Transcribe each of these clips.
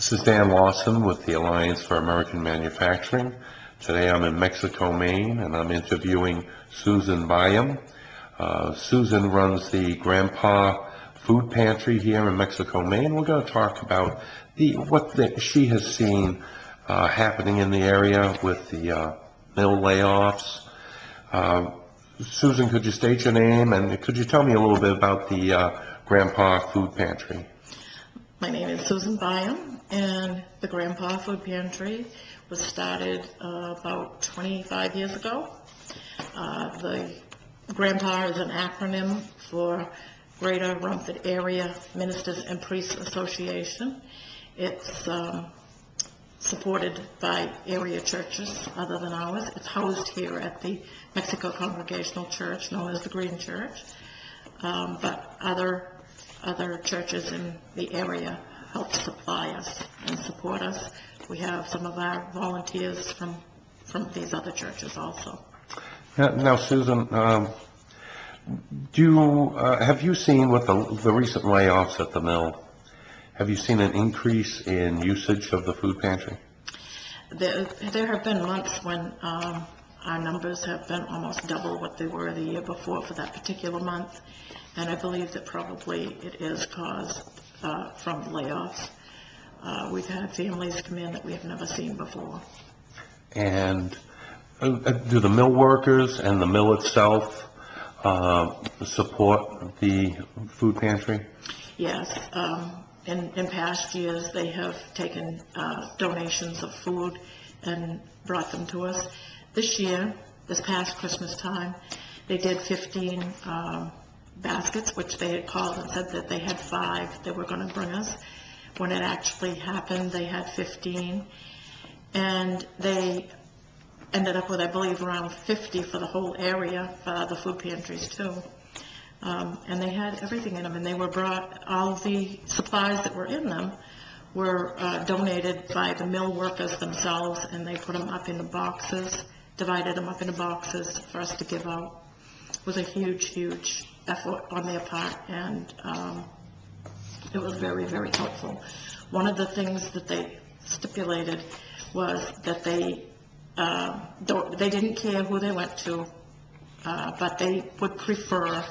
This is Dan Lawson with the Alliance for American Manufacturing. Today I'm in Mexico, Maine, and I'm interviewing Susan Byam. Susan runs the Grandpa Food Pantry here in Mexico, Maine. We're going to talk about what she has seen happening in the area with the mill layoffs. Susan, could you state your name, and could you tell me a little bit about the Grandpa Food Pantry? My name is Susan Byam, and the Grandpa Food Pantry was started about 25 years ago. The Grandpa is an acronym for Greater Rumford Area Ministers and Priests Association. It's supported by area churches other than ours. It's housed here at the Mexico Congregational Church, known as the Green Church, but other churches in the area help supply us and support us. We have some of our volunteers from these other churches also. Now, Susan, have you seen with the recent layoffs at the mill, have you seen an increase in usage of the food pantry? There have been months when our numbers have been almost double what they were the year before for that particular month. And I believe that probably it is caused from layoffs. We've had families come in that we have never seen before. And do the mill workers and the mill itself support the food pantry? Yes. In past years, they have taken donations of food and brought them to us. This year, this past Christmas time, they did 15 baskets, which they had called and said that they had 5 they were going to bring us. When it actually happened, they had 15, and they ended up with, I believe, around 50 for the whole area, for the food pantries too. And they had everything in them, and they were brought, all the supplies that were in them were donated by the mill workers themselves, and they put them up in the boxes, divided them up into boxes for us to give out. It was a huge effort on their part, and it was very, very helpful. One of the things that they stipulated was that they didn't care who they went to, but they would prefer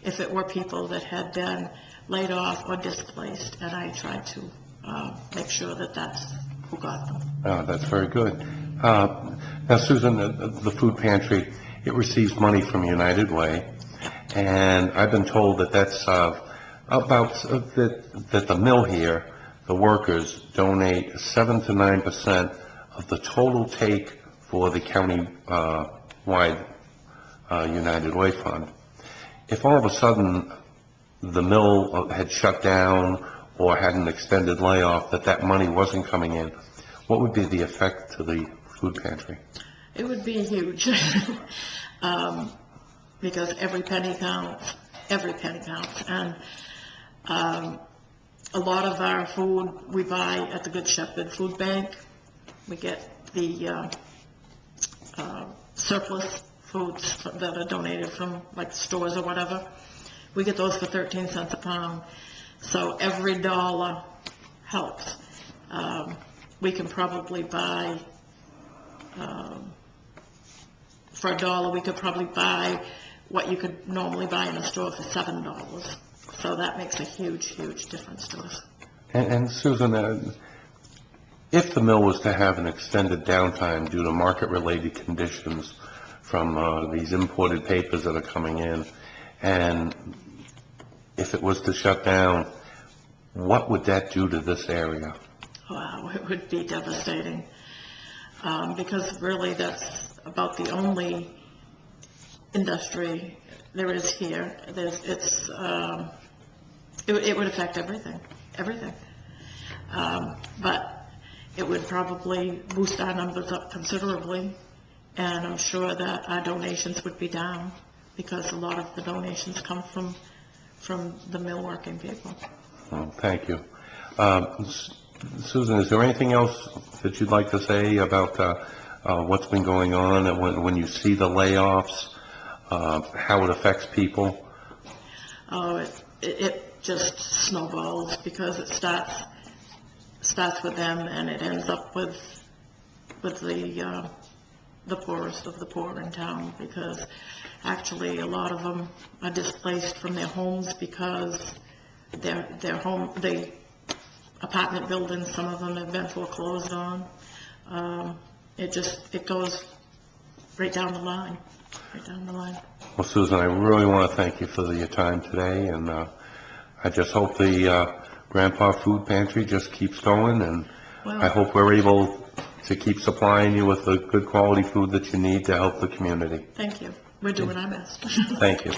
if it were people that had been laid off or displaced, and I tried to make sure that that's who got them. Oh, that's very good. Now, Susan, the food pantry, it receives money from United Way, and I've been told that that's that the mill here, the workers donate 7 to 9% of the total take for the county-wide United Way fund. If all of a sudden the mill had shut down or had an extended layoff, that money wasn't coming in, what would be the effect to the food pantry? It would be huge. Because every penny counts, and a lot of our food we buy at the Good Shepherd Food Bank. We get the surplus foods that are donated from like stores or whatever. We get those for 13 cents a pound, so every dollar helps. We can probably buy, for $1 we could probably buy what you could normally buy in a store for $7. So that makes a huge difference to us. And Susan, if the mill was to have an extended downtime due to market-related conditions from these imported papers that are coming in, and if it was to shut down, what would that do to this area? Wow, it would be devastating, because really that's about the only industry there is here. It would affect everything. But it would probably boost our numbers up considerably, and I'm sure that our donations would be down because a lot of the donations come from the mill working people. Oh, thank you. Susan, is there anything else that you'd like to say about what's been going on and when you see the layoffs, how it affects people? Oh, it just snowballs because it starts starts with them and it ends up with the poorest of the poor in town, because actually a lot of them are displaced from their homes because the apartment buildings, some of them have been foreclosed on. It goes right down the line, right down the line. Well, Susan, I really want to thank you for your time today, and I just hope the Grandpa Food Pantry just keeps going, and Well, I hope we're able to keep supplying you with the good quality food that you need to help the community. thank you. We're doing our best. Thank you.